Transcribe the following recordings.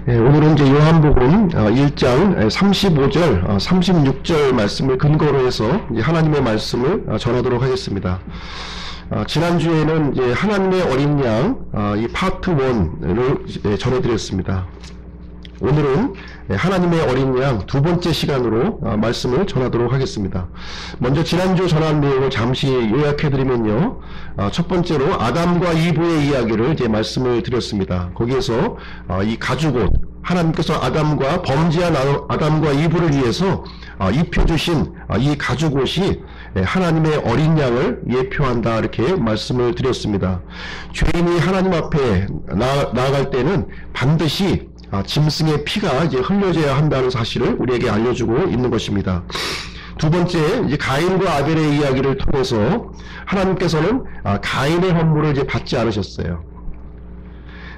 오늘은 이제 요한복음 1장 35절, 36절 말씀을 근거로 해서 이제 하나님의 말씀을 전하도록 하겠습니다. 지난주에는 이제 하나님의 어린 양, 이 파트 1을 전해드렸습니다. 오늘은 하나님의 어린 양 두 번째 시간으로 말씀을 전하도록 하겠습니다. 먼저 지난주 전한 내용을 잠시 요약해드리면요. 첫 번째로 아담과 이브의 이야기를 이제 말씀을 드렸습니다. 거기에서 이 가죽옷, 하나님께서 아담과 범죄한 아담과 이브를 위해서 입혀주신 이 가죽옷이 하나님의 어린 양을 예표한다, 이렇게 말씀을 드렸습니다. 죄인이 하나님 앞에 나아갈 때는 반드시 짐승의 피가 이제 흘려져야 한다는 사실을 우리에게 알려주고 있는 것입니다. 두 번째, 이제 가인과 아벨의 이야기를 통해서 하나님께서는 가인의 헌물을 이제 받지 않으셨어요.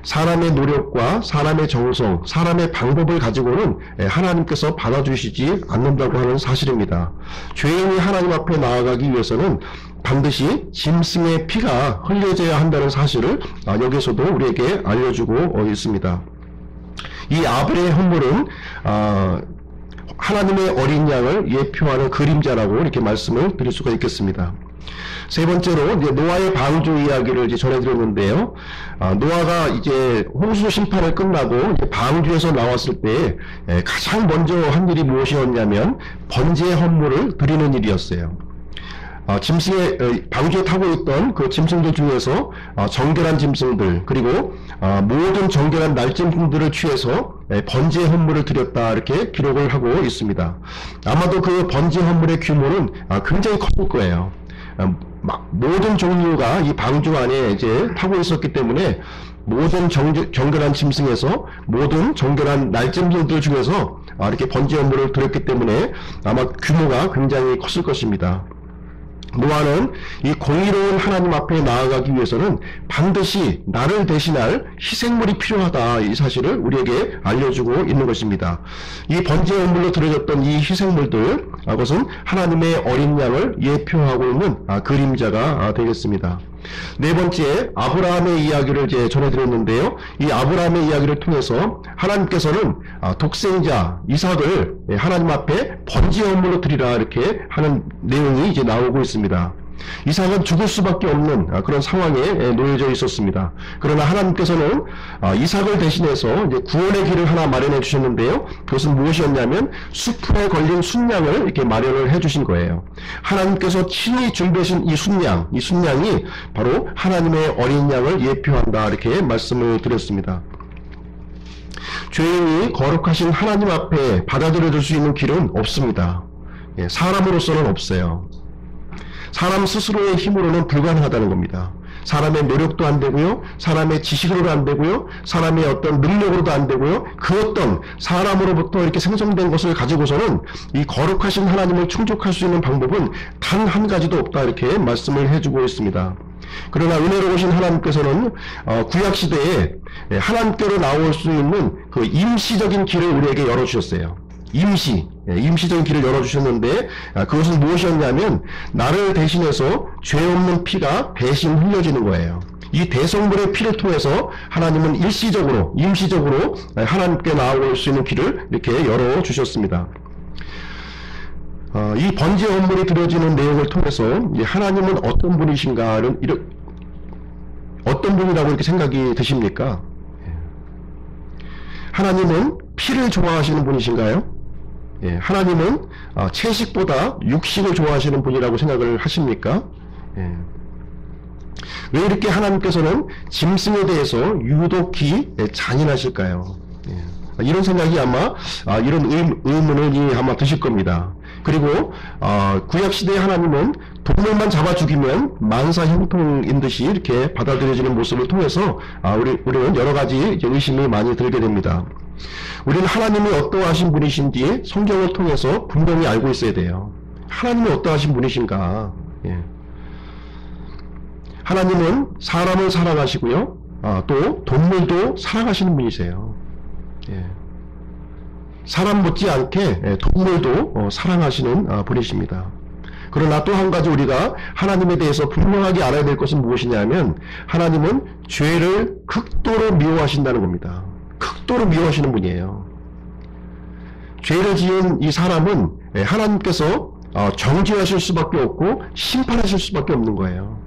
사람의 노력과 사람의 정성, 사람의 방법을 가지고는 하나님께서 받아주시지 않는다고 하는 사실입니다. 죄인이 하나님 앞에 나아가기 위해서는 반드시 짐승의 피가 흘려져야 한다는 사실을 여기서도 우리에게 알려주고 있습니다. 이 아벨의 헌물은 하나님의 어린 양을 예표하는 그림자라고 이렇게 말씀을 드릴 수가 있겠습니다. 세 번째로 이제 노아의 방주 이야기를 이제 전해드렸는데요. 노아가 이제 홍수 심판을 끝나고 이제 방주에서 나왔을 때 가장 먼저 한 일이 무엇이었냐면 번제 헌물을 드리는 일이었어요. 짐승의 방주에 타고 있던 그 짐승들 중에서 정결한 짐승들, 그리고 모든 정결한 날짐승들을 취해서 번제 헌물을 드렸다, 이렇게 기록을 하고 있습니다. 아마도 그 번제 헌물의 규모는 굉장히 컸을 거예요. 모든 종류가 이 방주 안에 이제 타고 있었기 때문에 모든 정결한 짐승에서 모든 정결한 날짐승들 중에서 이렇게 번제 헌물을 드렸기 때문에 아마 규모가 굉장히 컸을 것입니다. 노아는 이 공의로운 하나님 앞에 나아가기 위해서는 반드시 나를 대신할 희생물이 필요하다, 이 사실을 우리에게 알려주고 있는 것입니다. 이 번제 헌물로 드려졌던 이 희생물들, 그것은 하나님의 어린 양을 예표하고 있는 그림자가 되겠습니다. 네 번째, 아브라함의 이야기를 이제 전해드렸는데요. 이 아브라함의 이야기를 통해서 하나님께서는 독생자 이삭을 하나님 앞에 번제 헌물로 드리라, 이렇게 하는 내용이 이제 나오고 있습니다. 이삭은 죽을 수밖에 없는 그런 상황에 놓여져 있었습니다. 그러나 하나님께서는 이삭을 대신해서 이제 구원의 길을 하나 마련해 주셨는데요. 그것은 무엇이었냐면 수풀에 걸린 순양을 이렇게 마련을 해 주신 거예요. 하나님께서 친히 준비하신 이 순양이 바로 하나님의 어린 양을 예표한다, 이렇게 말씀을 드렸습니다. 죄인이 거룩하신 하나님 앞에 받아들여질 수 있는 길은 없습니다. 사람으로서는 없어요. 사람 스스로의 힘으로는 불가능하다는 겁니다. 사람의 노력도 안 되고요, 사람의 지식으로도 안 되고요, 사람의 어떤 능력으로도 안 되고요, 그 어떤 사람으로부터 이렇게 생성된 것을 가지고서는 이 거룩하신 하나님을 충족할 수 있는 방법은 단 한 가지도 없다, 이렇게 말씀을 해주고 있습니다. 그러나 은혜로우신 하나님께서는 구약시대에 하나님께로 나올 수 있는 그 임시적인 길을 우리에게 열어주셨어요. 임시적인 길을 열어주셨는데, 그것은 무엇이었냐면 나를 대신해서 죄 없는 피가 대신 흘려지는 거예요. 이 대성물의 피를 통해서 하나님은 임시적으로 하나님께 나올 수 있는 길을 이렇게 열어주셨습니다. 이 번제 헌물이 드려지는 내용을 통해서 하나님은 어떤 분이신가, 어떤 분이라고 이렇게 생각이 드십니까? 하나님은 피를 좋아하시는 분이신가요? 하나님은 채식보다 육식을 좋아하시는 분이라고 생각을 하십니까? 왜 이렇게 하나님께서는 짐승에 대해서 유독히 잔인하실까요? 이런 생각이 아마 이런 의문을 아마 드실 겁니다. 그리고 구약시대의 하나님은 동물만 잡아 죽이면 만사 형통인 듯이 이렇게 받아들여지는 모습을 통해서 우리는 여러 가지 의심이 많이 들게 됩니다. 우리는 하나님이 어떠하신 분이신지 성경을 통해서 분명히 알고 있어야 돼요. 하나님이 어떠하신 분이신가? 하나님은 사람을 사랑하시고요, 또 동물도 사랑하시는 분이세요. 사람 못지않게 동물도 사랑하시는 분이십니다. 그러나 또 한 가지 우리가 하나님에 대해서 분명하게 알아야 될 것은 무엇이냐면 하나님은 죄를 극도로 미워하신다는 겁니다. 극도로 미워하시는 분이에요. 죄를 지은 이 사람은 하나님께서 정죄하실 수밖에 없고 심판하실 수밖에 없는 거예요.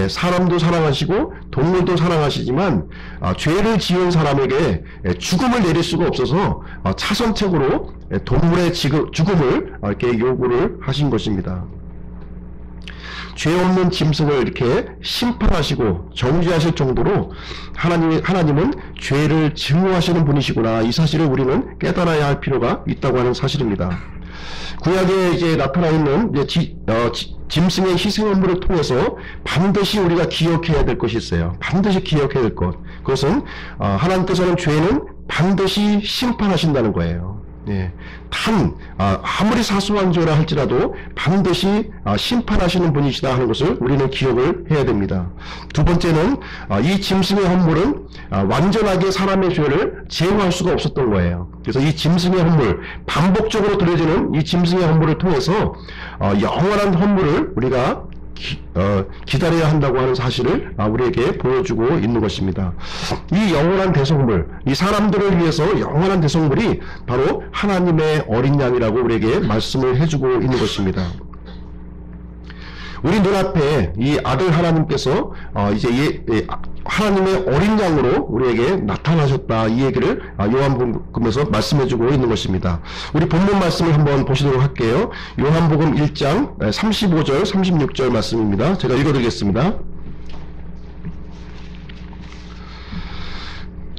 사람도 사랑하시고 동물도 사랑하시지만 죄를 지은 사람에게 죽음을 내릴 수가 없어서 차선책으로 동물의 죽음을 이렇게 요구를 하신 것입니다. 죄 없는 짐승을 이렇게 심판하시고 정죄하실 정도로 하나님은 죄를 증오하시는 분이시구나, 이 사실을 우리는 깨달아야 할 필요가 있다고 하는 사실입니다. 구약에 이제 나타나 있는 짐승의 희생헌물을 통해서 반드시 우리가 기억해야 될 것이 있어요. 반드시 기억해야 될 것. 그것은 하나님께서는 죄는 반드시 심판하신다는 거예요. 아무리 사소한 죄라 할지라도 반드시 심판하시는 분이시다 하는 것을 우리는 기억을 해야 됩니다. 두 번째는 이 짐승의 헌물은 완전하게 사람의 죄를 제어할 수가 없었던 거예요. 그래서 이 짐승의 헌물, 반복적으로 드려지는 이 짐승의 헌물을 통해서 영원한 헌물을 우리가 기다려야 한다고 하는 사실을 우리에게 보여주고 있는 것입니다. 이 영원한 대속물, 이 사람들을 위해서 영원한 대속물이 바로 하나님의 어린 양이라고 우리에게 말씀을 해주고 있는 것입니다. 우리 눈앞에 이 아들 하나님께서 이제 하나님의 어린 양으로 우리에게 나타나셨다, 이 얘기를 요한복음에서 말씀해주고 있는 것입니다. 우리 본문 말씀을 한번 보시도록 할게요. 요한복음 1장 35절 36절 말씀입니다. 제가 읽어드리겠습니다.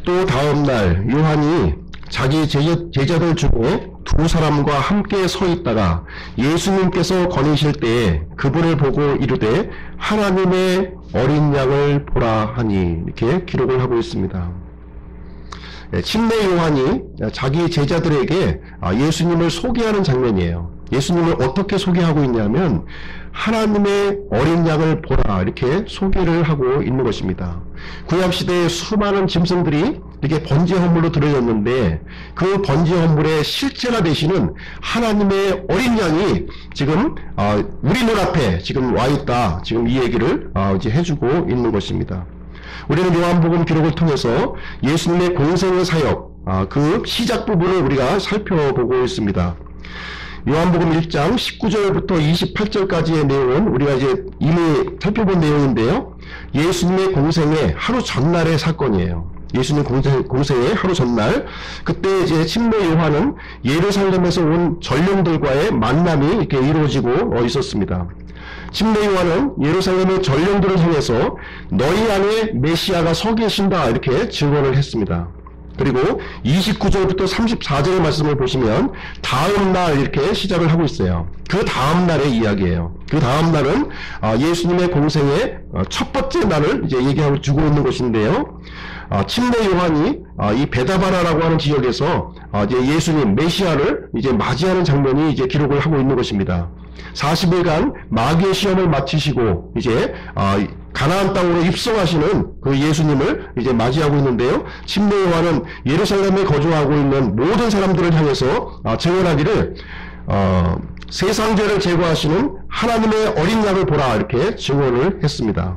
또 다음날 요한이 자기 제자들 중에 두 사람과 함께 서 있다가 예수님께서 거니실 때에 그분을 보고 이르되 하나님의 어린 양을 보라 하니, 이렇게 기록을 하고 있습니다. 침례 요한이 자기 제자들에게 예수님을 소개하는 장면이에요. 예수님을 어떻게 소개하고 있냐면 하나님의 어린 양을 보라, 이렇게 소개를 하고 있는 것입니다. 구약시대에 수많은 짐승들이 이렇게 번제 헌물로 드려졌는데 그 번제 헌물의 실제가 되시는 하나님의 어린 양이 지금 우리 눈앞에 지금 와 있다, 지금 이 얘기를 이제 해주고 있는 것입니다. 우리는 요한복음 기록을 통해서 예수님의 공생의 사역, 그 시작 부분을 우리가 살펴보고 있습니다. 요한복음 1장 19절부터 28절까지의 내용은 우리가 이제 이미 살펴본 내용인데요. 예수님의 공생의 하루 전날의 사건이에요. 예수님 공생의 하루 전날, 그때 이제 침례 요한은 예루살렘에서 온 전령들과의 만남이 이렇게 이루어지고 있었습니다. 침례 요한은 예루살렘의 전령들을 향해서 너희 안에 메시아가 서 계신다, 이렇게 증언을 했습니다. 그리고 29절부터 34절의 말씀을 보시면 다음 날 이렇게 시작을 하고 있어요. 그 다음 날의 이야기예요. 그 다음 날은 예수님의 공생의 첫 번째 날을 이제 얘기하고 주고 있는 것인데요. 침례 요한이 이 베다바라라고 하는 지역에서 이제 예수님 메시아를 이제 맞이하는 장면이 이제 기록을 하고 있는 것입니다. 40일간 마귀의 시험을 마치시고 이제 가나안 땅으로 입성하시는 그 예수님을 이제 맞이하고 있는데요. 침례 요한은 예루살렘에 거주하고 있는 모든 사람들을 향해서 증언하기를 세상 죄를 제거하시는 하나님의 어린 양을 보라, 이렇게 증언을 했습니다.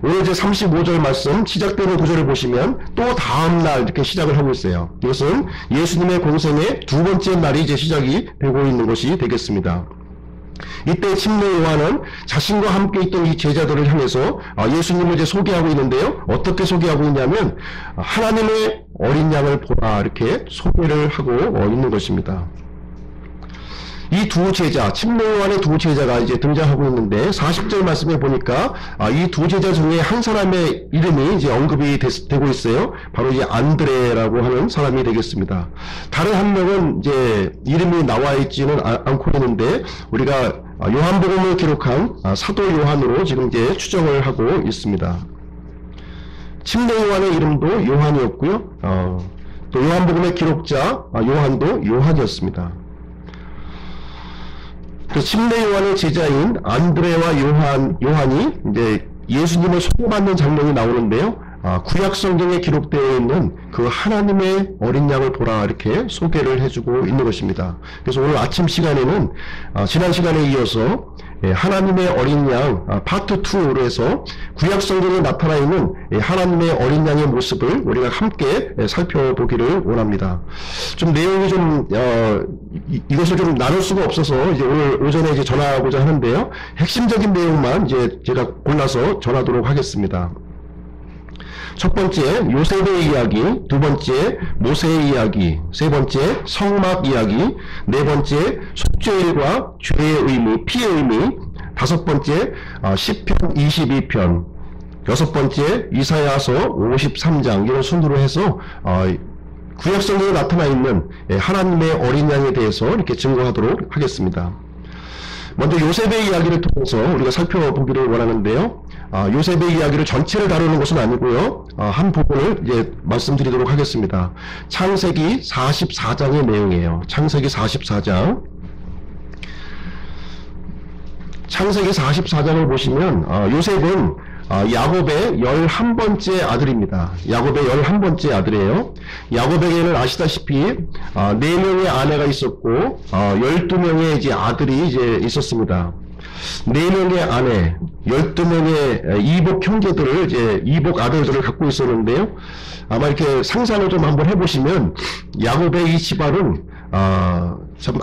오늘 이제 35절 말씀 시작되는 구절을 보시면 또 다음 날 이렇게 시작을 하고 있어요. 이것은 예수님의 공생의 두 번째 날이 이제 시작이 되고 있는 것이 되겠습니다. 이때 침례 요한은 자신과 함께 있던 이 제자들을 향해서 예수님을 이제 소개하고 있는데요. 어떻게 소개하고 있냐면 하나님의 어린 양을 보라, 이렇게 소개를 하고 있는 것입니다. 이 두 제자, 침례 요한의 두 제자가 이제 등장하고 있는데 40절 말씀에 보니까 이 두 제자 중에 한 사람의 이름이 이제 언급이 되고 있어요. 바로 이 안드레라고 하는 사람이 되겠습니다. 다른 한 명은 이제 이름이 나와 있지는 않고 있는데 우리가 요한복음을 기록한 사도 요한으로 지금 이제 추정을 하고 있습니다. 침례 요한의 이름도 요한이었고요. 또 요한복음의 기록자 요한도 요한이었습니다. 그 침례 요한의 제자인 안드레와 요한이 이제 예수님을 소개받는 장면이 나오는데요. 구약 성경에 기록되어 있는 그 하나님의 어린 양을 보라 이렇게 소개를 해주고 있는 것입니다. 그래서 오늘 아침 시간에는 지난 시간에 이어서 하나님의 어린 양 파트 2로 해서 구약 성경에 나타나 있는 하나님의 어린 양의 모습을 우리가 함께 살펴보기를 원합니다. 좀 내용이 좀 이것을 좀 나눌 수가 없어서 이제 오늘 오전에 이제 전하고자 하는데요. 핵심적인 내용만 이제 제가 골라서 전하도록 하겠습니다. 첫 번째 요셉의 이야기, 두 번째 모세의 이야기, 세 번째 성막 이야기, 네 번째 속죄일과 죄의 의미, 피의 의미, 다섯 번째 시편 22편, 여섯 번째 이사야서 53장 이런 순으로 해서 구약 성경에 나타나 있는 하나님의 어린 양에 대해서 이렇게 증거하도록 하겠습니다. 먼저 요셉의 이야기를 통해서 우리가 살펴보기를 원하는데요. 요셉의 이야기를 전체를 다루는 것은 아니고요. 한 부분을 이제 말씀드리도록 하겠습니다. 창세기 44장의 내용이에요. 창세기 44장. 창세기 44장을 보시면 요셉은 야곱의 11번째 아들입니다. 야곱의 11번째 아들이에요. 야곱에게는 아시다시피 4명의 아내가 있었고 12명의 이제 아들이 이제 있었습니다. 4명의 아내, 12명의 이복 형제들을 이제 이복 아들들을 갖고 있었는데요. 아마 이렇게 상상을 좀 한번 해보시면 야곱의 이 집안은 참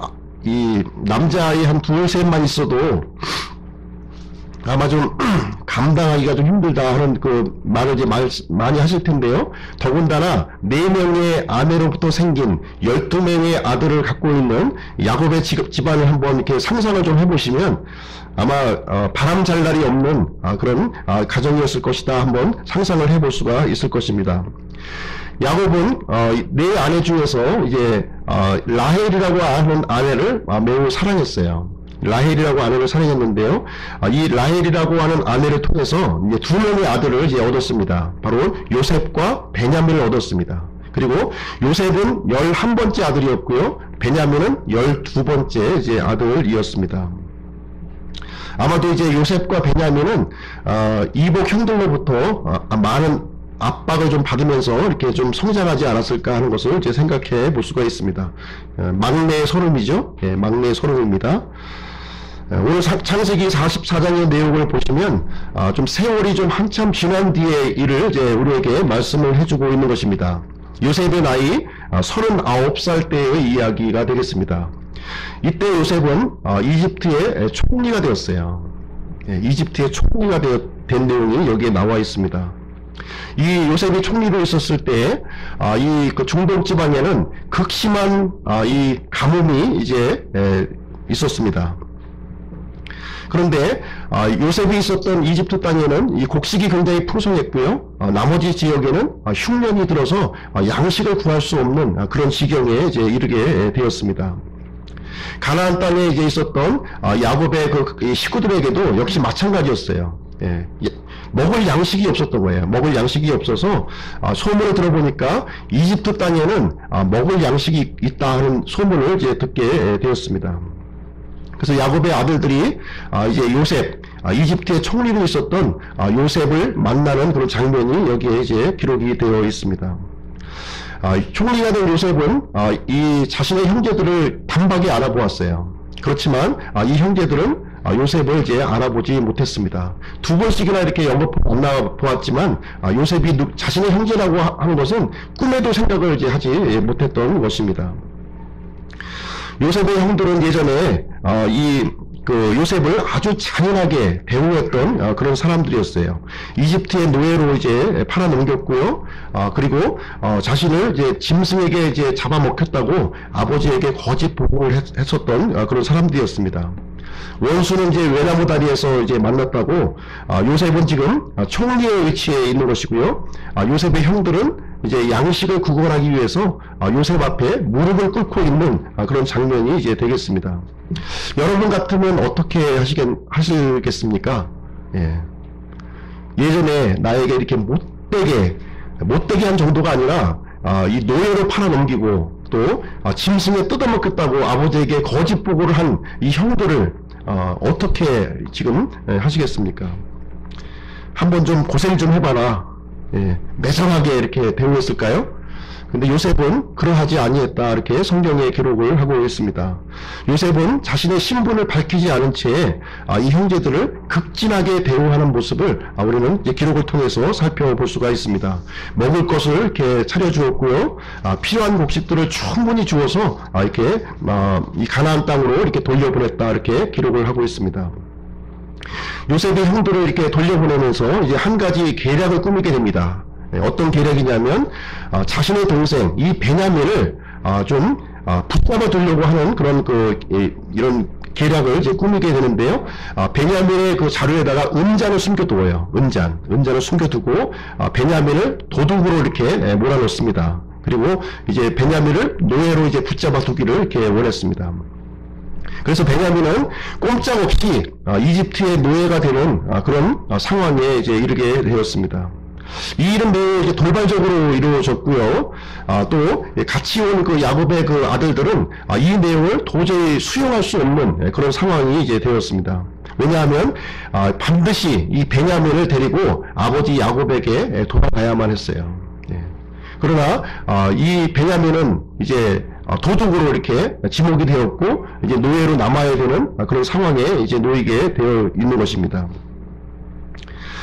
이 남자아이 한 둘 셋만 있어도 아마 좀 감당하기가 좀 힘들다 하는 그 말을 이제 많이 하실 텐데요. 더군다나 4명의 아내로부터 생긴 12명의 아들을 갖고 있는 야곱의 집안을 한번 이렇게 상상을 좀 해보시면 아마 바람 잘 날이 없는 그런 가정이었을 것이다 한번 상상을 해볼 수가 있을 것입니다. 야곱은 네 아내 중에서 이제 라헬이라고 하는 아내를 매우 사랑했어요. 라헬이라고 아내를 사랑했는데요. 이 라헬이라고 하는 아내를 통해서 이제 2명의 아들을 이제 얻었습니다. 바로 요셉과 베냐민을 얻었습니다. 그리고 요셉은 11번째 아들이었고요. 베냐민은 12번째 이제 아들이었습니다. 아마도 이제 요셉과 베냐민은 이복 형들로부터 많은 압박을 좀 받으면서 이렇게 좀 성장하지 않았을까 하는 것을 이제 생각해 볼 수가 있습니다. 막내의 소름이죠. 예, 막내의 소름입니다. 오늘 창세기 44장의 내용을 보시면 좀 세월이 좀 한참 지난 뒤의 일을 이제 우리에게 말씀을 해주고 있는 것입니다. 요셉의 나이 39살 때의 이야기가 되겠습니다. 이때 요셉은 이집트의 총리가 되었어요. 예, 이집트의 총리가 된 내용이 여기에 나와 있습니다. 이 요셉이 총리로 있었을 때, 이 그 중동 지방에는 극심한 이 가뭄이 이제 있었습니다. 그런데 요셉이 있었던 이집트 땅에는 이 곡식이 굉장히 풍성했고요. 나머지 지역에는 흉년이 들어서 양식을 구할 수 없는 그런 지경에 이제 이르게 되었습니다. 가나안 땅에 이제 있었던 야곱의 그 식구들에게도 역시 마찬가지였어요. 예. 먹을 양식이 없었던 거예요. 먹을 양식이 없어서 소문을 들어보니까 이집트 땅에는 먹을 양식이 있다 하는 소문을 이제 듣게 되었습니다. 그래서 야곱의 아들들이 이제 요셉, 이집트의 총리로 있었던 요셉을 만나는 그런 장면이 여기에 이제 기록이 되어 있습니다. 총리가 된 요셉은 이 자신의 형제들을 단박에 알아보았어요. 그렇지만 이 형제들은 요셉을 이제 알아보지 못했습니다. 2번씩이나 이렇게 연극 만나보았지만 요셉이 자신의 형제라고 하는 것은 꿈에도 생각을 이제 하지 못했던 것입니다. 요셉의 형들은 예전에 그 요셉을 아주 잔인하게 배후했던 그런 사람들이었어요. 이집트의 노예로 이제 팔아넘겼고요. 그리고 자신을 이제 짐승에게 이제 잡아먹혔다고 아버지에게 거짓 보고를 했었던 그런 사람들이었습니다. 원수는 이제 외나무 다리에서 이제 만났다고 요셉은 지금 총리의 위치에 있는 것이고요. 요셉의 형들은 이제 양식을 구걸하기 위해서 요셉 앞에 무릎을 꿇고 있는 그런 장면이 이제 되겠습니다. 여러분 같으면 어떻게 하시겠습니까? 예. 예전에 나에게 이렇게 못되게 한 정도가 아니라 이 노예로 팔아넘기고 또 짐승에 뜯어먹겠다고 아버지에게 거짓 보고를 한 이 형들을 어떻게 지금 하시겠습니까? 한번 좀 고생 좀 해봐라. 매정하게 이렇게 대우했을까요? 근데 요셉은 그러하지 아니했다 이렇게 성경에 기록을 하고 있습니다. 요셉은 자신의 신분을 밝히지 않은 채 이 형제들을 극진하게 대우하는 모습을 우리는 이제 기록을 통해서 살펴볼 수가 있습니다. 먹을 것을 이렇게 차려주었고요, 필요한 곡식들을 충분히 주어서 이렇게 이 가나안 땅으로 이렇게 돌려보냈다 이렇게 기록을 하고 있습니다. 요셉이 형들을 이렇게 돌려보내면서 이제 한 가지 계략을 꾸미게 됩니다. 어떤 계략이냐면 자신의 동생 이 베냐민을 좀 붙잡아 두려고 하는 그런 이런 계략을 이제 꾸미게 되는데요. 베냐민의 그 자루에다가 은잔을 숨겨두어요. 은잔을 숨겨두고 베냐민을 도둑으로 이렇게 몰아넣습니다. 그리고 이제 베냐민을 노예로 이제 붙잡아 두기를 이렇게 원했습니다. 그래서 베냐민은 꼼짝없이 이집트의 노예가 되는 그런 상황에 이제 이르게 되었습니다. 이 일은 매우 이제 돌발적으로 이루어졌고요. 또 같이 온 그 야곱의 그 아들들은 이 내용을 도저히 수용할 수 없는 그런 상황이 이제 되었습니다. 왜냐하면 반드시 이 베냐민을 데리고 아버지 야곱에게 돌아가야만 했어요. 그러나 이 베냐민은 이제 도둑으로 이렇게 지목이 되었고 이제 노예로 남아야 되는 그런 상황에 이제 놓이게 되어 있는 것입니다.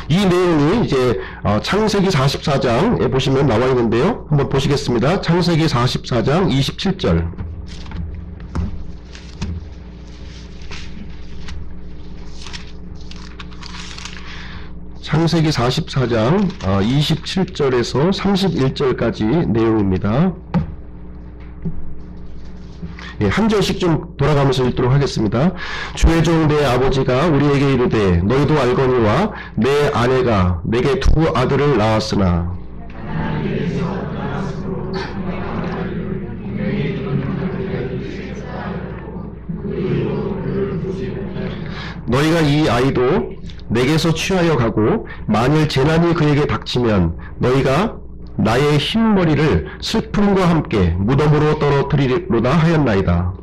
이 내용이 이제 창세기 44장에 보시면 나와 있는데요. 한번 보시겠습니다. 창세기 44장 27절. 창세기 44장 27절에서 31절까지 내용입니다. 한 절씩 좀 돌아가면서 읽도록 하겠습니다. 주의 종 내 아버지가 우리에게 이르되 너희도 알거니와 내 아내가 내게 두 아들을 낳았으나 너희가 이 아이도 내게서 취하여 가고 만일 재난이 그에게 닥치면 너희가 나의 흰머리를 슬픔과 함께 무덤으로 떨어뜨리로다 하였나이다.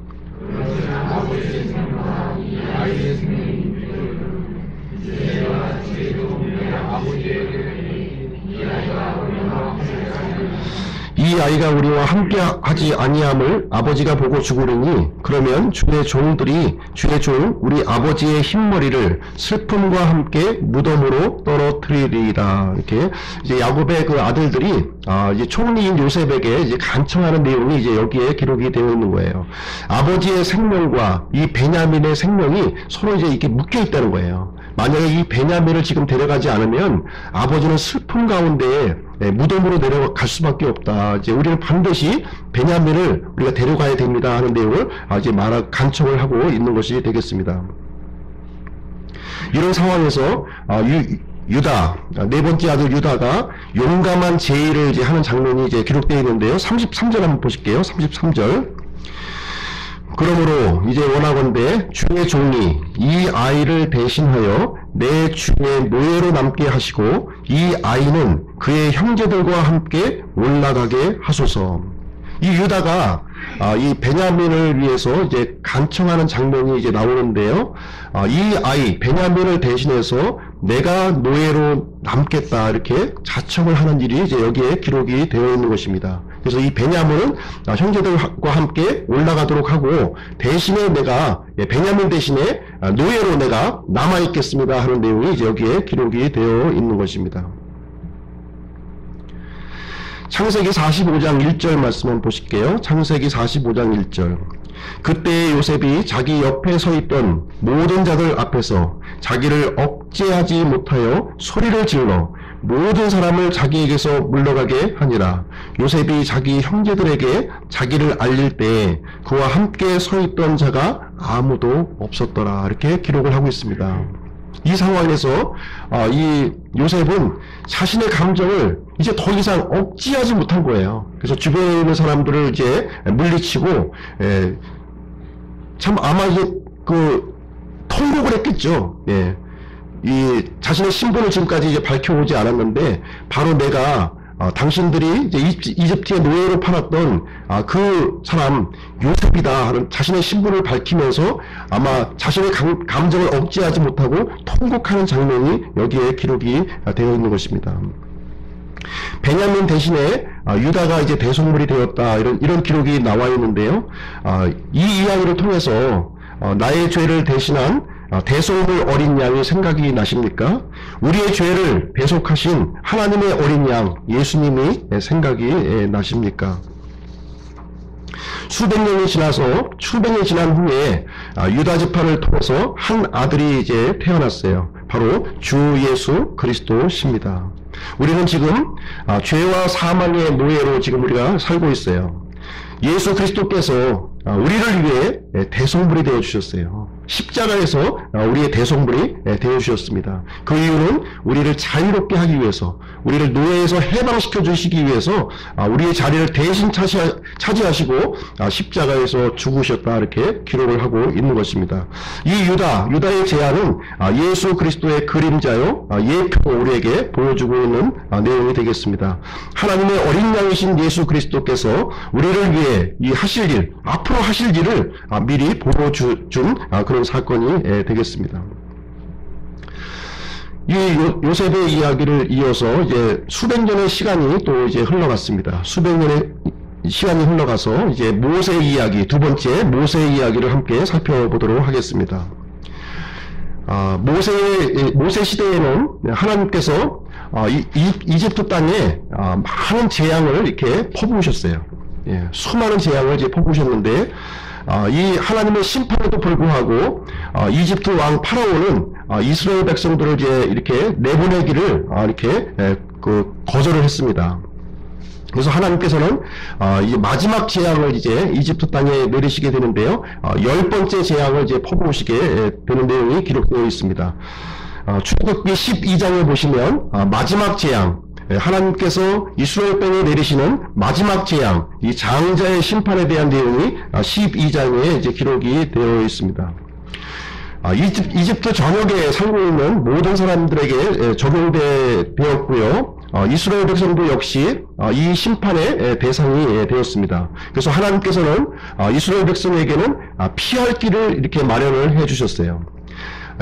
이 아이가 우리와 함께 하지 아니함을 아버지가 보고 죽으리니 그러면 주의 종들이 주의 종 우리 아버지의 흰머리를 슬픔과 함께 무덤으로 떨어뜨리리라. 이렇게 이제 야곱의 그 아들들이 이제 총리인 요셉에게 이제 간청하는 내용이 이제 여기에 기록이 되어 있는 거예요. 아버지의 생명과 이 베냐민의 생명이 서로 이제 이렇게 묶여 있다는 거예요. 만약에 이 베냐민을 지금 데려가지 않으면 아버지는 슬픔 가운데 무덤으로 내려갈 수밖에 없다. 이제 우리는 반드시 베냐민을 우리가 데려가야 됩니다 하는 내용을 이제 간청을 하고 있는 것이 되겠습니다. 이런 상황에서 유다, 네 번째 아들 유다가 용감한 제의를 이제 하는 장면이 이제 기록되어 있는데요. 33절 한번 보실게요. 33절. 그러므로 이제 원하건대 주의 종이 이 아이를 대신하여 내 주의 노예로 남게 하시고 이 아이는 그의 형제들과 함께 올라가게 하소서. 이 유다가 이 베냐민을 위해서 이제 간청하는 장면이 이제 나오는데요. 이 아이 베냐민을 대신해서 내가 노예로 남겠다 이렇게 자청을 하는 일이 이제 여기에 기록이 되어 있는 것입니다. 그래서 이 베냐민은 형제들과 함께 올라가도록 하고 대신에 내가 베냐민 대신에 노예로 내가 남아 있겠습니다 하는 내용이 이제 여기에 기록이 되어 있는 것입니다. 창세기 45장 1절 말씀 한번 보실게요. 창세기 45장 1절. 그때 요셉이 자기 옆에 서 있던 모든 자들 앞에서 자기를 억제하지 못하여 소리를 질러 모든 사람을 자기에게서 물러가게 하니라. 요셉이 자기 형제들에게 자기를 알릴 때에 그와 함께 서 있던 자가 아무도 없었더라. 이렇게 기록을 하고 있습니다. 이 상황에서 이 요셉은 자신의 감정을 이제 더 이상 억제하지 못한 거예요. 그래서 주변에 있는 사람들을 이제 물리치고 참 아마 이제 통곡을 했겠죠. 이 자신의 신분을 지금까지 이제 밝혀오지 않았는데 바로 내가 당신들이 이제 이집트의 노예로 팔았던 그 사람 요셉이다 하는 자신의 신분을 밝히면서 아마 자신의 감정을 억제하지 못하고 통곡하는 장면이 여기에 기록이 되어 있는 것입니다. 베냐민 대신에 유다가 이제 대속물이 되었다, 이런 기록이 나와 있는데요. 이 이야기를 통해서 나의 죄를 대신한 대속물 어린 양이 생각이 나십니까? 우리의 죄를 배속하신 하나님의 어린 양 예수님이 생각이 나십니까? 수백 년이 지나서 수백 년이 지난 후에 유다 지파를 통해서 한 아들이 이제 태어났어요. 바로 주 예수 그리스도십니다. 우리는 지금 죄와 사망의 노예로 지금 우리가 살고 있어요. 예수 그리스도께서 우리를 위해 대속물이 되어 주셨어요. 십자가에서 우리의 대속물이 되어 주셨습니다. 그 이유는 우리를 자유롭게 하기 위해서, 우리를 노예에서 해방시켜 주시기 위해서 우리의 자리를 대신 차지하시고 십자가에서 죽으셨다, 이렇게 기록을 하고 있는 것입니다. 이 유다의 제안은 예수 그리스도의 그림자요, 예표로 우리에게 보여주고 있는 내용이 되겠습니다. 하나님의 어린 양이신 예수 그리스도께서 우리를 위해 이 하실 일, 앞으로 하실 일을 미리 보여준 그런 사건이 되겠습니다. 이 요셉의 이야기를 이어서 이제 수백 년의 시간이 또 이제 흘러갔습니다. 수백 년의 시간이 흘러가서 이제 모세 이야기, 두 번째 모세 이야기를 함께 살펴보도록 하겠습니다. 모세 시대에는 하나님께서 이집트 땅에 많은 재앙을 이렇게 퍼부으셨어요. 수많은 재앙을 이제 퍼부으셨는데, 이 하나님의 심판에도 불구하고 이집트 왕 파라오는 이스라엘 백성들을 이제 이렇게 내보내기를 이렇게 거절을 했습니다. 그래서 하나님께서는 이제 마지막 재앙을 이제 이집트 땅에 내리시게 되는데요, 10번째 재앙을 이제 퍼부으시게 되는 내용이 기록되어 있습니다. 출애굽기 12장에 보시면 마지막 재앙, 하나님께서 이스라엘 땅에 내리시는 마지막 재앙, 이 장자의 심판에 대한 내용이 12장에 이제 기록이 되어 있습니다. 이집트 전역에 살고 있는 모든 사람들에게 적용되었고요. 이스라엘 백성도 역시 이 심판의 대상이 되었습니다. 그래서 하나님께서는 이스라엘 백성에게는 피할 길을 이렇게 마련을 해주셨어요.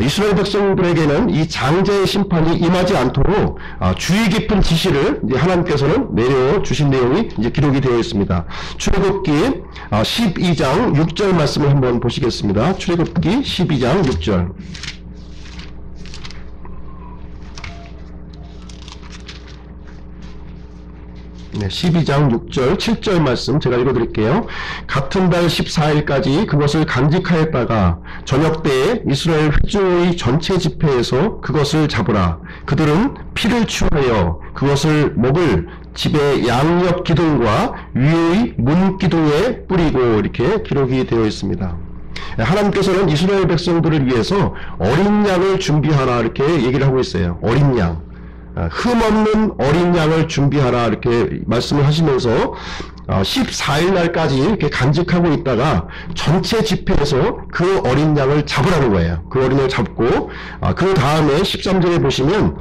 이스라엘 백성들에게는 이 장자의 심판이 임하지 않도록 주의 깊은 지시를 이제 하나님께서는 내려주신 내용이 이제 기록이 되어 있습니다. 출애굽기 12장 6절 말씀을 한번 보시겠습니다. 출애굽기 12장 6절. 네, 12장 6절, 7절 말씀 제가 읽어드릴게요. 같은 달 14일까지 그것을 간직하였다가 저녁 때에 이스라엘 회중의 전체 집회에서 그것을 잡으라. 그들은 피를 취하여 그것을 먹을 집의 양옆 기둥과 위의 문 기둥에 뿌리고, 이렇게 기록이 되어 있습니다. 하나님께서는 이스라엘 백성들을 위해서 어린 양을 준비하라, 이렇게 얘기를 하고 있어요. 어린 양. 흠없는 어린 양을 준비하라, 이렇게 말씀을 하시면서 14일 날까지 이렇게 간직하고 있다가 전체 집회에서 그 어린 양을 잡으라는 거예요. 그 어린 양을 잡고 그 다음에 13절에 보시면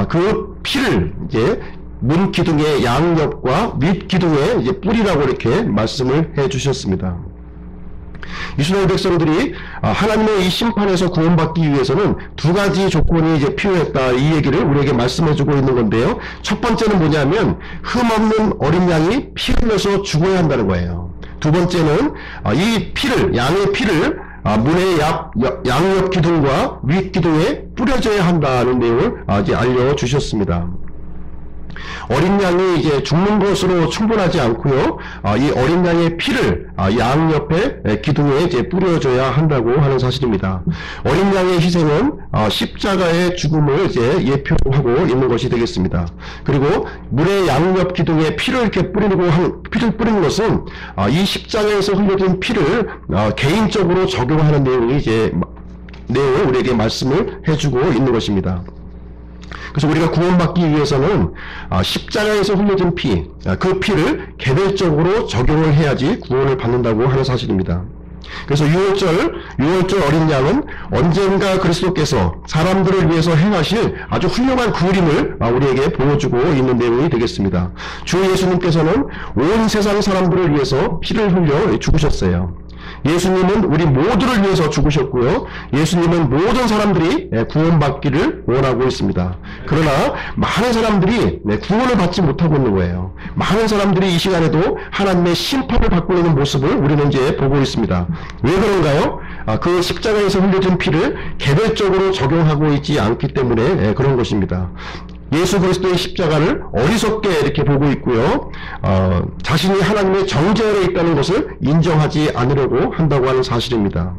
그 피를 이제 문 기둥의 양옆과 윗 기둥에 이제 뿌리라고 이렇게 말씀을 해 주셨습니다. 이스라엘 백성들이 하나님의 이 심판에서 구원받기 위해서는 두 가지 조건이 이제 필요했다, 이 얘기를 우리에게 말씀해주고 있는 건데요. 첫 번째는 뭐냐면 흠없는 어린 양이 피 흘려서 죽어야 한다는 거예요. 두 번째는 이 피를, 양의 피를 문의 양옆 기둥과 윗 기둥에 뿌려져야 한다는 내용을 이제 알려주셨습니다. 어린 양이 이제 죽는 것으로 충분하지 않고요. 이 어린 양의 피를 양 옆에 기둥에 이제 뿌려줘야 한다고 하는 사실입니다. 어린 양의 희생은 십자가의 죽음을 이제 예표하고 있는 것이 되겠습니다. 그리고 물의 양옆 기둥에 피를 이렇게 피를 뿌리는 것은 이 십자가에서 흘려진 피를 개인적으로 적용하는 내용이 이제 내용을 우리에게 말씀을 해주고 있는 것입니다. 그래서 우리가 구원받기 위해서는 십자가에서 흘려진 피, 그 피를 개별적으로 적용을 해야지 구원을 받는다고 하는 사실입니다. 그래서 6월절 어린 양은 언젠가 그리스도께서 사람들을 위해서 행하실 아주 훌륭한 구림을 우리에게 보여주고 있는 내용이 되겠습니다. 주 예수님께서는 온 세상 사람들을 위해서 피를 흘려 죽으셨어요. 예수님은 우리 모두를 위해서 죽으셨고요. 예수님은 모든 사람들이 구원받기를 원하고 있습니다. 그러나 많은 사람들이 구원을 받지 못하고 있는 거예요. 많은 사람들이 이 시간에도 하나님의 심판을 받고 있는 모습을 우리는 이제 보고 있습니다. 왜 그런가요? 그 십자가에서 흘려진 피를 개별적으로 적용하고 있지 않기 때문에 그런 것입니다. 예수 그리스도의 십자가를 어리석게 이렇게 보고 있고요. 자신이 하나님의 정죄 아래 있다는 것을 인정하지 않으려고 한다고 하는 사실입니다.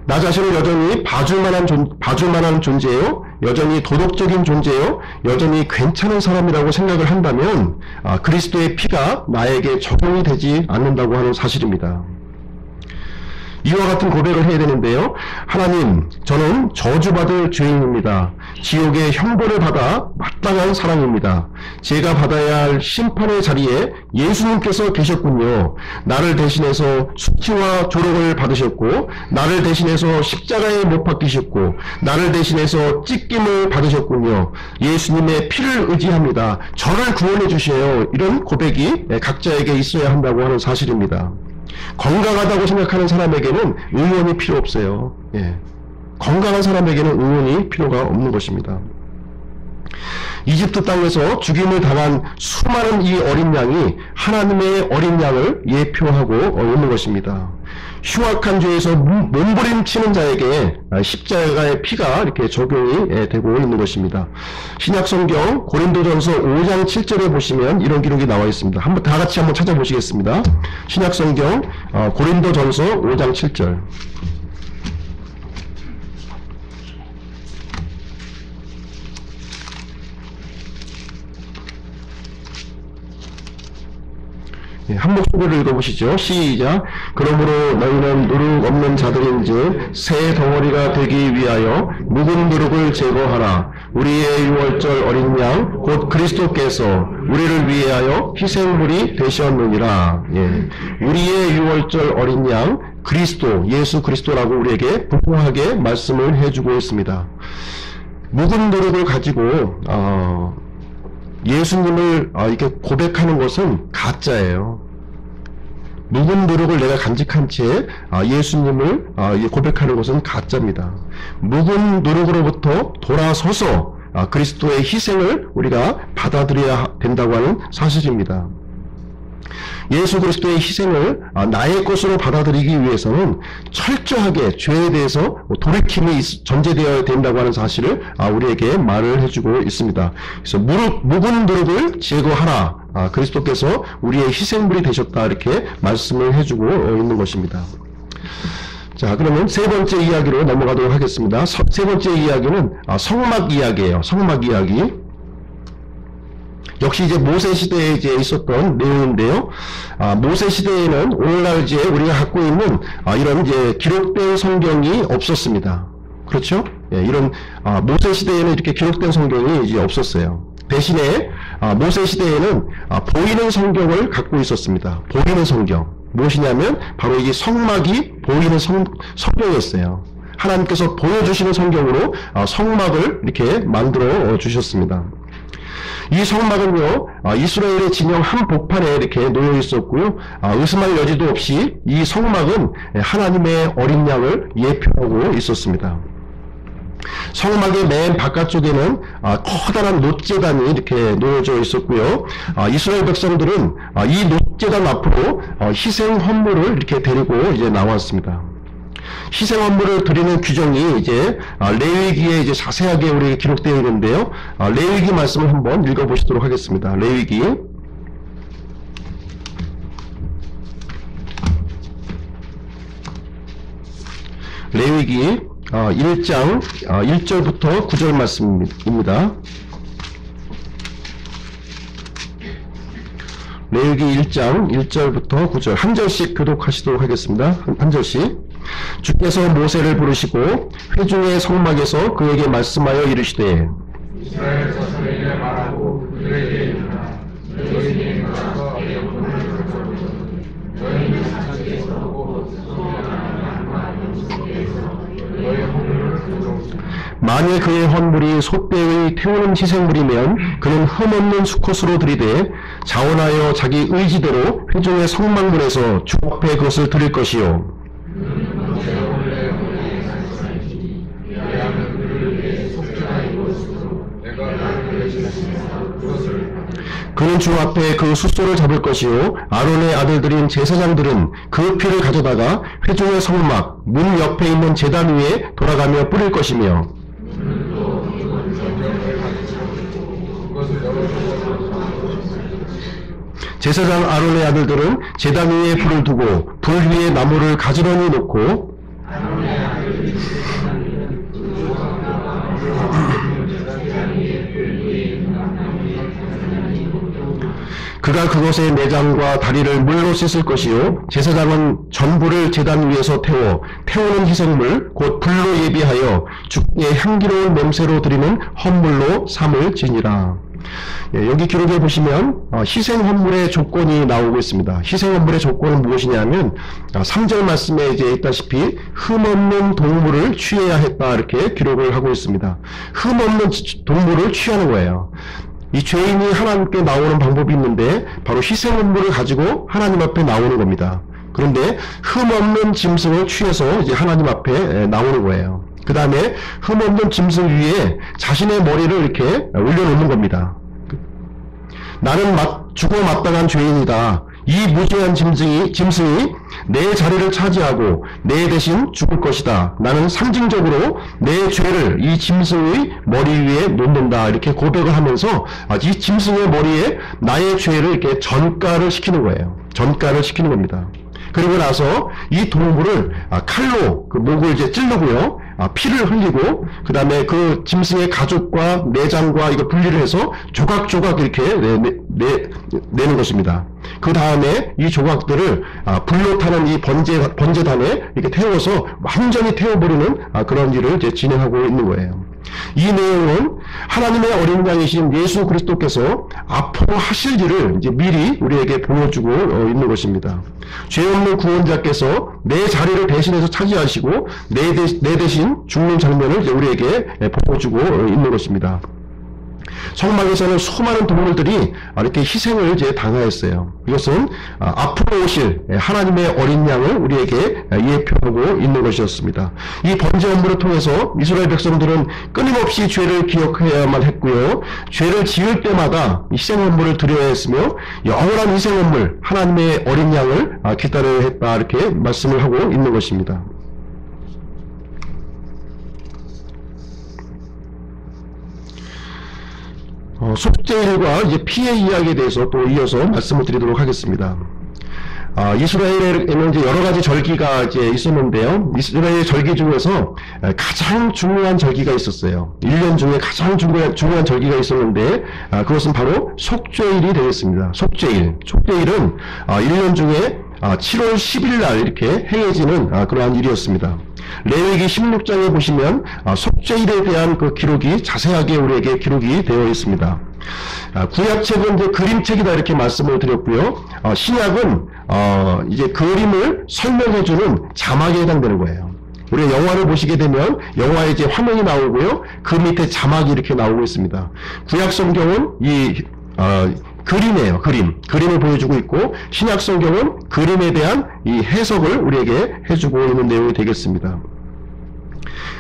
나 자신을 여전히 봐줄 만한 존재예요. 여전히 도덕적인 존재예요. 여전히 괜찮은 사람이라고 생각을 한다면 그리스도의 피가 나에게 적용이 되지 않는다고 하는 사실입니다. 이와 같은 고백을 해야 되는데요. 하나님, 저는 저주받을 죄인입니다. 지옥의 형벌을 받아 마땅한 사람입니다. 제가 받아야 할 심판의 자리에 예수님께서 계셨군요. 나를 대신해서 수치와 조롱을 받으셨고, 나를 대신해서 십자가에 못 박히셨고, 나를 대신해서 찢김을 받으셨군요. 예수님의 피를 의지합니다. 저를 구원해 주세요. 이런 고백이 각자에게 있어야 한다고 하는 사실입니다. 건강하다고 생각하는 사람에게는 의원이 필요 없어요. 건강한 사람에게는 의원이 필요가 없는 것입니다. 이집트 땅에서 죽임을 당한 수많은 이 어린 양이 하나님의 어린 양을 예표하고 있는 것입니다. 흉악한 죄에서 몸부림치는 자에게 십자가의 피가 이렇게 적용이 되고 있는 것입니다. 신약성경 고린도전서 5장 7절에 보시면 이런 기록이 나와 있습니다. 다 같이 한번 찾아보시겠습니다. 신약성경 고린도전서 5장 7절. 한 목소리를 읽어보시죠. 시작. 그러므로 너희는 누룩 없는 자들인즉 새 덩어리가 되기 위하여 묵은 누룩을 제거하라. 우리의 유월절 어린 양 곧 그리스도께서 우리를 위하여 희생물이 되셨느니라. 우리의 유월절 어린 양 그리스도, 예수 그리스도라고 우리에게 분명하게 말씀을 해주고 있습니다. 묵은 누룩을 가지고 예수님을 이렇게 고백하는 것은 가짜예요. 묵은 누룩을 내가 간직한 채 예수님을 고백하는 것은 가짜입니다. 묵은 누룩으로부터 돌아서서 그리스도의 희생을 우리가 받아들여야 된다고 하는 사실입니다. 예수 그리스도의 희생을 나의 것으로 받아들이기 위해서는 철저하게 죄에 대해서 돌이킴이 전제되어야 된다고 하는 사실을 우리에게 말을 해주고 있습니다. 그래서 묵은 누룩을 제거하라. 그리스도께서 우리의 희생물이 되셨다. 이렇게 말씀을 해주고 있는 것입니다. 자, 그러면 세 번째 이야기로 넘어가도록 하겠습니다. 세 번째 이야기는 성막 이야기예요. 성막 이야기. 역시 이제 모세 시대에 이제 있었던 내용인데요. 모세 시대에는 오늘날 이제 우리가 갖고 있는 이런 이제 기록된 성경이 없었습니다. 그렇죠? 이런 모세 시대에는 이렇게 기록된 성경이 이제 없었어요. 대신에 모세 시대에는 보이는 성경을 갖고 있었습니다. 보이는 성경. 무엇이냐면 바로 이 성막이 보이는 성경이었어요. 하나님께서 보여주시는 성경으로 성막을 이렇게 만들어 주셨습니다. 이 성막은요, 이스라엘의 진영 한복판에 이렇게 놓여 있었고요, 의심할 여지도 없이 이 성막은 하나님의 어린 양을 예표하고 있었습니다. 성막의 맨 바깥쪽에는 커다란 놋제단이 이렇게 놓여져 있었고요, 이스라엘 백성들은 이 놋제단 앞으로 희생 헌물을 이렇게 데리고 이제 나왔습니다. 희생 헌물을 드리는 규정이 이제 레위기에 이제 자세하게 우리 기록되어 있는데요. 레위기 말씀을 한번 읽어보시도록 하겠습니다. 레위기 1장 1절부터 9절 말씀입니다. 레위기 1장 1절부터 9절 한 절씩 교독하시도록 하겠습니다. 한 절씩. 주께서 모세를 부르시고 회중의 성막에서 그에게 말씀하여 이르시되 이스라엘 자손에게 말하고 그들에게 이르라 너희는 가서 너희는 사천께서 곧 소멸하는 많은 속에서 너희 허물을 가져오시고 만일 그의 헌물이 솥대의 태우는 희생물이면 그는 흠없는 수컷으로 드리되 자원하여 자기 의지대로 회중의 성막문에서 주 앞에 그것을 드릴 것이요 그는 주 앞에 그 숫소를 잡을 것이요 아론의 아들들인 제사장들은 그 피를 가져다가 회중의 성막 문 옆에 있는 제단 위에 돌아가며 뿌릴 것이며 제사장 아론의 아들들은 제단 위에 불을 두고 불 위에 나무를 가지런히 놓고 그가 그것의 내장과 다리를 물로 씻을 것이요 제사장은 전부를 제단 위에서 태우는 희생물 곧 불로 예비하여 주께 향기로운 냄새로 드리는 헌물로 삼을 지니라. 예, 여기 기록에 보시면 희생 헌물의 조건이 나오고 있습니다. 희생 헌물의 조건은 무엇이냐면 3절 말씀에 이제 있다시피 흠없는 동물을 취해야 했다 이렇게 기록을 하고 있습니다. 흠없는 동물을 취하는 거예요. 이 죄인이 하나님께 나오는 방법이 있는데 바로 희생 헌물을 가지고 하나님 앞에 나오는 겁니다. 그런데 흠없는 짐승을 취해서 이제 하나님 앞에 나오는 거예요. 그 다음에 흠없는 짐승 위에 자신의 머리를 이렇게 올려놓는 겁니다. 나는 죽어 마땅한 죄인이다. 이 무죄한 짐승이 내 자리를 차지하고 내 대신 죽을 것이다. 나는 상징적으로 내 죄를 이 짐승의 머리 위에 놓는다. 이렇게 고백을 하면서 이 짐승의 머리에 나의 죄를 이렇게 전가를 시키는 거예요. 전가를 시키는 겁니다. 그리고 나서 이 동물을 칼로 그 목을 이제 찌르고요. 피를 흘리고 그 다음에 그 짐승의 가죽과 내장과 이거 분리를 해서 조각조각 이렇게 내는 것입니다. 그 다음에 이 조각들을 불로 타는 이 번제단에 이렇게 태워서 완전히 태워버리는 그런 일을 이제 진행하고 있는 거예요. 이 내용은 하나님의 어린 양이신 예수 그리스도께서 앞으로 하실 일을 이제 미리 우리에게 보여주고 있는 것입니다. 죄 없는 구원자께서 내 자리를 대신해서 차지하시고 내 대신 죽는 장면을 이제 우리에게 보여주고 있는 것입니다. 성막에서는 수많은 동물들이 이렇게 희생을 이제 당하였어요. 이것은 앞으로 오실 하나님의 어린 양을 우리에게 예표하고 있는 것이었습니다. 이 번제 업무를 통해서 이스라엘 백성들은 끊임없이 죄를 기억해야만 했고요. 죄를 지을 때마다 희생 업무를 드려야 했으며 영원한 희생 업무, 하나님의 어린 양을 기다려야 했다 이렇게 말씀을 하고 있는 것입니다. 속죄일과 이제 피의 이야기에 대해서 또 이어서 말씀을 드리도록 하겠습니다. 이스라엘에는 이제 여러 가지 절기가 이제 있었는데요. 이스라엘 절기 중에서 가장 중요한 절기가 있었어요. 1년 중에 가장 중요한 절기가 있었는데, 그것은 바로 속죄일이 되겠습니다. 속죄일은 1년 중에 7월 10일 날 이렇게 행해지는 그러한 일이었습니다. 레위기 16장에 보시면 속죄일에 대한 그 기록이 자세하게 우리에게 기록이 되어 있습니다. 구약책은 이제 그림책이다 이렇게 말씀을 드렸고요. 신약은 이제 그림을 설명해주는 자막에 해당되는 거예요. 우리가 영화를 보시게 되면 영화에 이제 화면이 나오고요. 그 밑에 자막이 이렇게 나오고 있습니다. 구약 성경은 이 그림이에요. 그림을 보여주고 있고, 신약 성경은 그림에 대한 이 해석을 우리에게 해주고 있는 내용이 되겠습니다.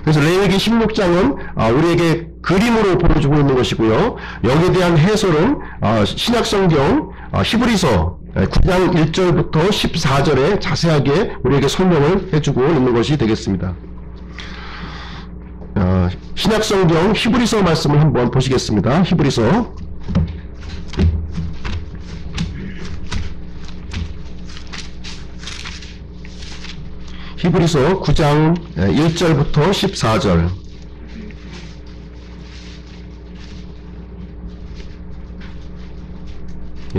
그래서 레위기 16장은 우리에게 그림으로 보여주고 있는 것이고요. 여기에 대한 해설은 신약 성경 히브리서 9장 1절부터 14절에 자세하게 우리에게 설명을 해주고 있는 것이 되겠습니다. 신약 성경 히브리서 말씀을 한번 보시겠습니다. 히브리서 9장 1절부터 14절.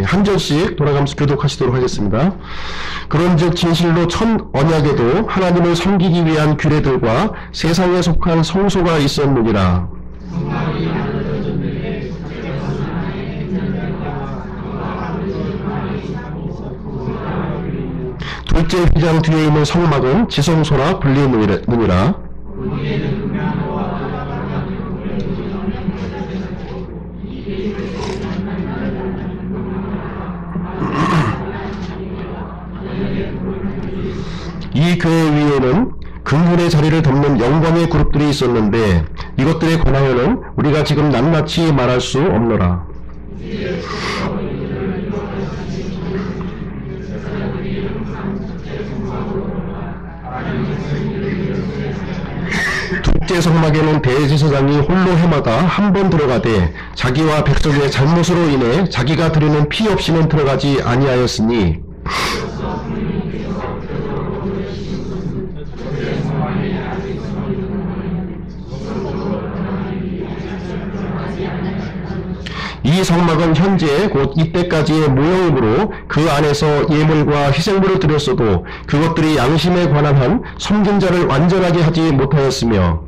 한 절씩 돌아가면서 교독하시도록 하겠습니다. 그런즉 진실로 첫 언약에도 하나님을 섬기기 위한 규례들과 세상에 속한 성소가 있었느니라. 둘째 휘장 뒤에 있는 성막은 지성소라 불리느니라. 이 교회 위에는 근군의 자리를 덮는 영광의 그룹들이 있었는데 이것들에 관하여는 우리가 지금 낱낱이 말할 수 없노라. 둘째 성막에는 대제사장이 홀로 해마다 한 번 들어가되 자기와 백성의 잘못으로 인해 자기가 드리는 피 없이는 들어가지 아니하였으니 이 성막은 현재 곧 이때까지의 모형으로 그 안에서 예물과 희생물을 드렸어도 그것들이 양심에 관한 한 섬긴 자를 완전하게 하지 못하였으며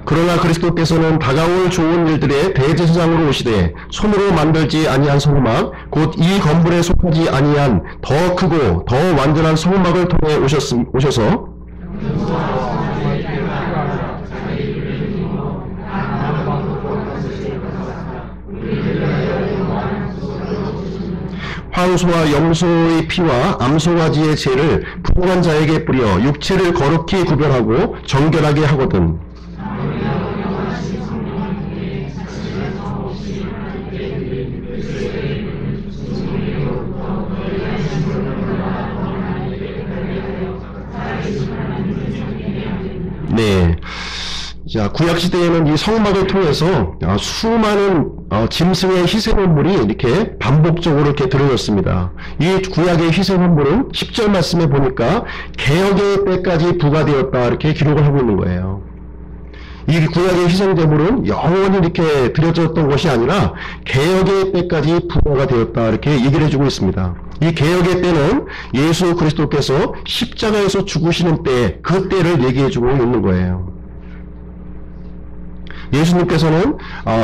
그러나 그리스도께서는 다가올 좋은 일들의 대제사장으로 오시되 손으로 만들지 아니한 성막 곧 이 건물에 속하지 아니한 더 크고 더 완전한 성막을 통해 오셔서 황소와 염소의 피와 암소가지의 죄를 부정한 자에게 뿌려 육체를 거룩히 구별하고 정결하게 하거든. 네. 자, 구약시대에는 이 성막을 통해서 수많은 짐승의 희생헌물이 이렇게 반복적으로 이렇게 드러졌습니다. 이 구약의 희생헌물은 10절 말씀에 보니까 개혁의 때까지 부과되었다 이렇게 기록을 하고 있는 거예요. 이 구약의 희생제물은 영원히 이렇게 드려졌던 것이 아니라 개혁의 때까지 부과가 되었다 이렇게 얘기를 해주고 있습니다. 이 개혁의 때는 예수 그리스도께서 십자가에서 죽으시는 때, 그 때를 얘기해주고 있는 거예요. 예수님께서는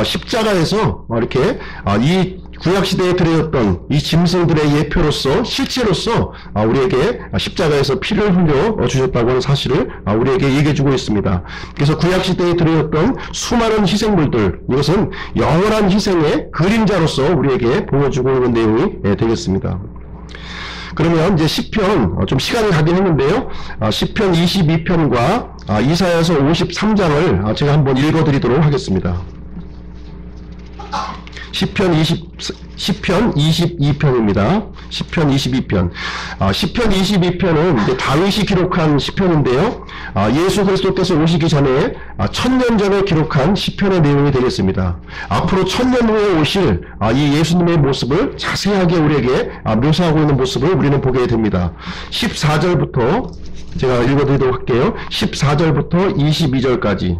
십자가에서 이렇게 이 구약시대에 드려졌던 이 짐승들의 예표로서 실체로서 우리에게 십자가에서 피를 흘려 주셨다고 하는 사실을 우리에게 얘기해주고 있습니다. 그래서 구약시대에 드려졌던 수많은 희생물들, 이것은 영원한 희생의 그림자로서 우리에게 보여주고 있는 내용이 되겠습니다. 그러면 이제 시편, 좀 시간이 가긴 했는데요. 시편 22편과 이사야서 53장을 제가 한번 읽어드리도록 하겠습니다. 시편 22편입니다. 시편 22편. 시편 22편은 이제 다윗이 기록한 시편인데요. 예수 그리스도께서 오시기 전에 1000년 전에 기록한 시편의 내용이 되겠습니다. 앞으로 1000년 후에 오실 이 예수님의 모습을 자세하게 우리에게 묘사하고 있는 모습을 우리는 보게 됩니다. 14절부터 제가 읽어드리도록 할게요. 14절부터 22절까지.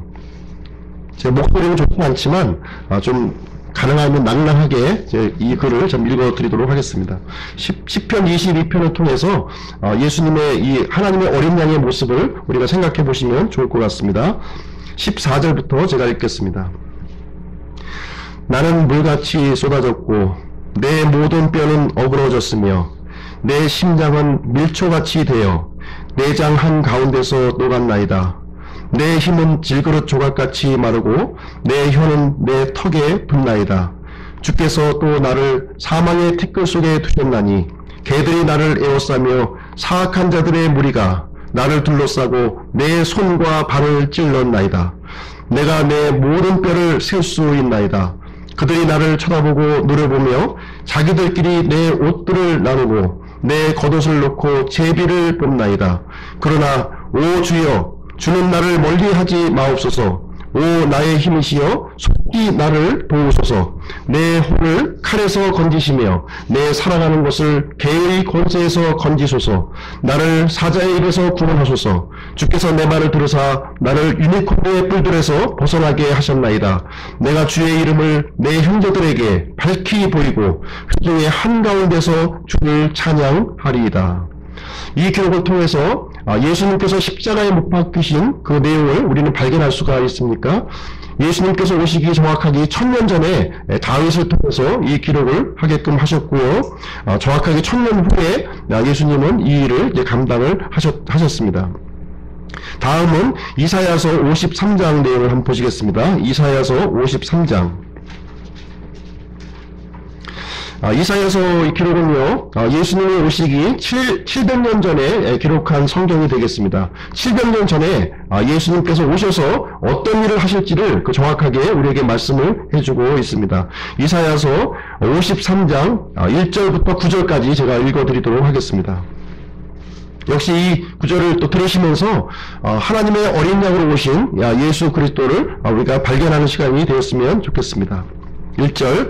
제 목소리는 좋지 않지만 좀 가능하면 낭낭하게 이 글을 좀 읽어드리도록 하겠습니다. 시편 22편을 통해서 예수님의 이 하나님의 어린 양의 모습을 우리가 생각해 보시면 좋을 것 같습니다. 14절부터 제가 읽겠습니다. 나는 물같이 쏟아졌고 내 모든 뼈는 어그러졌으며 내 심장은 밀초같이 되어 내장 한가운데서 녹았나이다. 내 힘은 질그릇 조각같이 마르고 내 혀는 내 턱에 붙나이다. 주께서 또 나를 사망의 티끌 속에 두셨나니 개들이 나를 에워싸며 사악한 자들의 무리가 나를 둘러싸고 내 손과 발을 찔렀나이다. 내가 내 모든 뼈를 셀 수 있나이다. 그들이 나를 쳐다보고 노려보며 자기들끼리 내 옷들을 나누고 내 겉옷을 놓고 제비를 뽑나이다. 그러나 오 주여, 주는 나를 멀리하지 마옵소서. 오 나의 힘이시여, 속히 나를 도우소서. 내 혼을 칼에서 건지시며 내 살아가는 것을 개의 권세에서 건지소서. 나를 사자의 입에서 구원하소서. 주께서 내 말을 들으사 나를 유니콘의 뿔들에서 벗어나게 하셨나이다. 내가 주의 이름을 내 형제들에게 밝히 보이고 회중의 한가운데서 주를 찬양하리이다. 이 기록을 통해서 예수님께서 십자가에 못 박히신 그 내용을 우리는 발견할 수가 있습니까? 예수님께서 오시기 정확하게 1000년 전에 다윗을 통해서 이 기록을 하게끔 하셨고요. 정확하게 1000년 후에 예수님은 이 일을 이제 감당을 하셨습니다. 다음은 이사야서 53장 내용을 한번 보시겠습니다. 이사야서 53장. 이사야서 이 기록은요, 예수님이 오시기 700년 전에 기록한 성경이 되겠습니다. 700년 전에 예수님께서 오셔서 어떤 일을 하실지를 정확하게 우리에게 말씀을 해주고 있습니다. 이사야서 53장 1절부터 9절까지 제가 읽어드리도록 하겠습니다. 역시 이 구절을 또 들으시면서 하나님의 어린 양으로 오신 예수 그리스도를 우리가 발견하는 시간이 되었으면 좋겠습니다. 1절,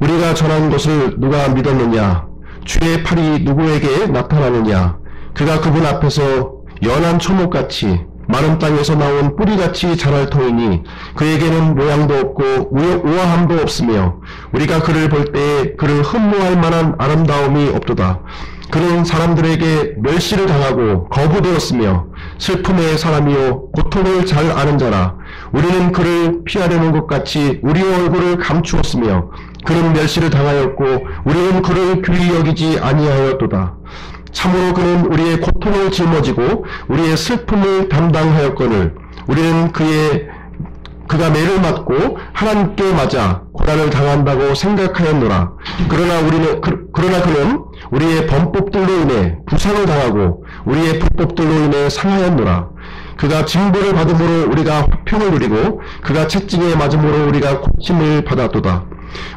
우리가 전한 것을 누가 믿었느냐? 주의 팔이 누구에게 나타나느냐? 그가 그분 앞에서 연한 초목같이 마른 땅에서 나온 뿌리같이 자랄 터이니 그에게는 모양도 없고 우아함도 없으며 우리가 그를 볼 때에 그를 흠모할 만한 아름다움이 없도다. 그는 사람들에게 멸시를 당하고 거부되었으며 슬픔의 사람이요 고통을 잘 아는 자라. 우리는 그를 피하려는 것 같이 우리의 얼굴을 감추었으며 그는 멸시를 당하였고 우리는 그를 귀히 여기지 아니하였도다. 참으로 그는 우리의 고통을 짊어지고 우리의 슬픔을 담당하였거늘 우리는 그가 매를 맞고 하나님께 맞아 고난을 당한다고 생각하였노라. 그러나 그는 우리의 범법들로 인해 부상을 당하고 우리의 불법들로 인해 상하였노라. 그가 징벌을 받음으로 우리가 화평을 누리고 그가 채찍에 맞음으로 우리가 고침을 받았도다.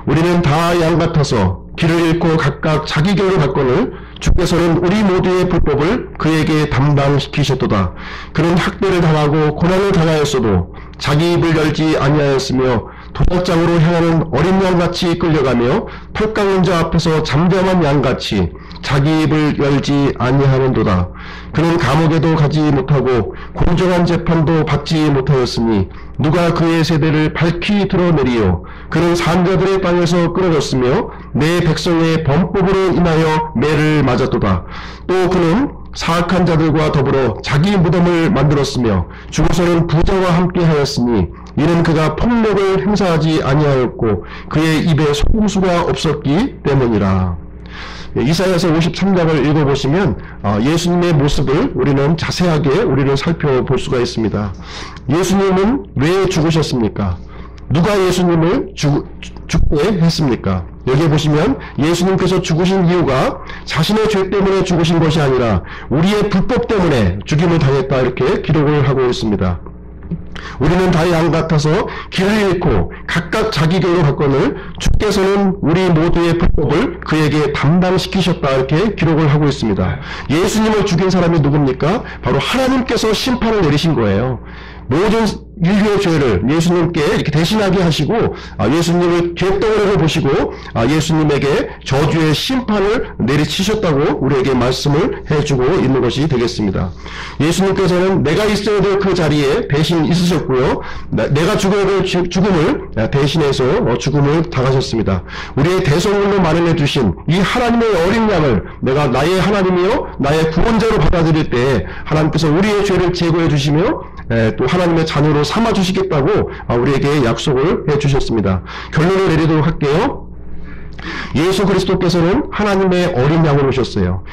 우리는 다 양 같아서 길을 잃고 각각 자기 길로 갔거늘 주께서는 우리 모두의 불법을 그에게 담당시키셨도다. 그는 학대를 당하고 고난을 당하였어도 자기 입을 열지 아니하였으며 도적장으로 향하는 어린 양같이 끌려가며 털 깎는 자 앞에서 잠잠한 양같이 자기 입을 열지 아니하는도다. 그는 감옥에도 가지 못하고 공정한 재판도 받지 못하였으니 누가 그의 세대를 밝히 드러내리요. 그는 산자들의 땅에서 끊어졌으며 내 백성의 범법으로 인하여 매를 맞았도다. 또 그는 사악한 자들과 더불어 자기 무덤을 만들었으며 죽어서는 부자와 함께 하였으니 이는 그가 폭력을 행사하지 아니하였고 그의 입에 속임수가 없었기 때문이라. 이사야서 53장을 읽어보시면 예수님의 모습을 우리는 자세하게 우리는 살펴볼 수가 있습니다. 예수님은 왜 죽으셨습니까? 누가 예수님을 죽게 했습니까? 여기 보시면 예수님께서 죽으신 이유가 자신의 죄 때문에 죽으신 것이 아니라 우리의 불법 때문에 죽임을 당했다 이렇게 기록을 하고 있습니다. 우리는 다 양 같아서 길을 잃고 각각 자기 길로 갔거늘 주께서는 우리 모두의 불법을 그에게 담당시키셨다 이렇게 기록을 하고 있습니다. 예수님을 죽인 사람이 누굽니까? 바로 하나님께서 심판을 내리신 거예요. 모든 인류의 죄를 예수님께 이렇게 대신하게 하시고 예수님을 죄덩어리를 보시고 예수님에게 저주의 심판을 내리치셨다고 우리에게 말씀을 해주고 있는 것이 되겠습니다. 예수님께서는 내가 있어야 될 그 자리에 대신 있으셨고요. 내가 죽어야 될 죽음을 대신해서 죽음을 당하셨습니다. 우리의 대성물로 마련해 주신 이 하나님의 어린 양을 내가 나의 하나님이요 나의 구원자로 받아들일 때 하나님께서 우리의 죄를 제거해 주시며 또 하나님의 자녀로 삼아 주시겠다고 우리에게 약속을 해 주셨습니다. 결론을 내리도록 할게요. 예수 그리스도께서는 하나님의 어린 양으로 오셨어요.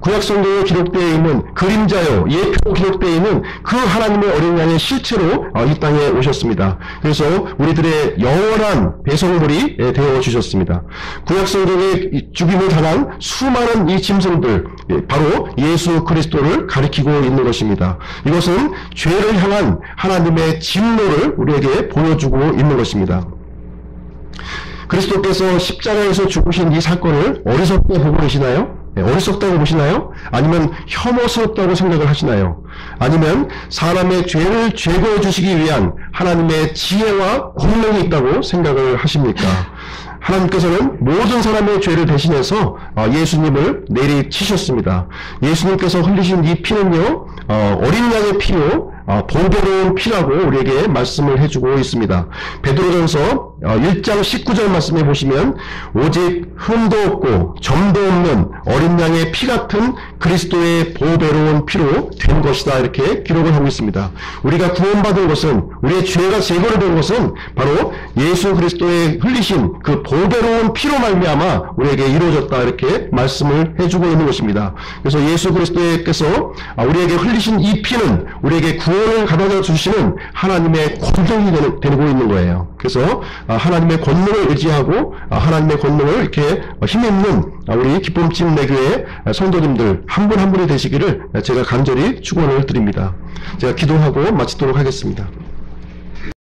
구약 성경에 기록되어 있는 그림자요 예표로 기록되어 있는 그 하나님의 어린 양의 실체로 이 땅에 오셨습니다. 그래서 우리들의 영원한 배송물이 되어 주셨습니다. 구약 성경에 죽임을 당한 수많은 이 짐승들 바로 예수 그리스도를 가리키고 있는 것입니다. 이것은 죄를 향한 하나님의 진노를 우리에게 보여주고 있는 것입니다. 그리스도께서 십자가에서 죽으신 이 사건을 어리석게 보고 계시나요? 어리석다고 보시나요? 아니면 혐오스럽다고 생각을 하시나요? 아니면 사람의 죄를 제거해 주시기 위한 하나님의 지혜와 권능이 있다고 생각을 하십니까? 하나님께서는 모든 사람의 죄를 대신해서 예수님을 내리치셨습니다. 예수님께서 흘리신 이 피는요, 어린 양의 피요, 보배로운 피라고 우리에게 말씀을 해주고 있습니다. 베드로전서 1장 19절 말씀해 보시면 오직 흠도 없고 점도 없는 어린 양의 피 같은 그리스도의 보배로운 피로 된 것이다 이렇게 기록을 하고 있습니다. 우리가 구원받은 것은 우리의 죄가 제거를 된 것은 바로 예수 그리스도의 흘리신 그 보배로운 피로 말미암아 우리에게 이루어졌다 이렇게 말씀을 해주고 있는 것입니다. 그래서 예수 그리스도께서 우리에게 흘리신 이 피는 우리에게 구원을 가져다 주시는 하나님의 권능이 되고 있는 거예요. 그래서 하나님의 권능을 의지하고 하나님의 권능을 이렇게 힘있는 우리 기쁨집 내교회 성도님들 한 분 한 분이 되시기를 제가 간절히 축원을 드립니다. 제가 기도하고 마치도록 하겠습니다.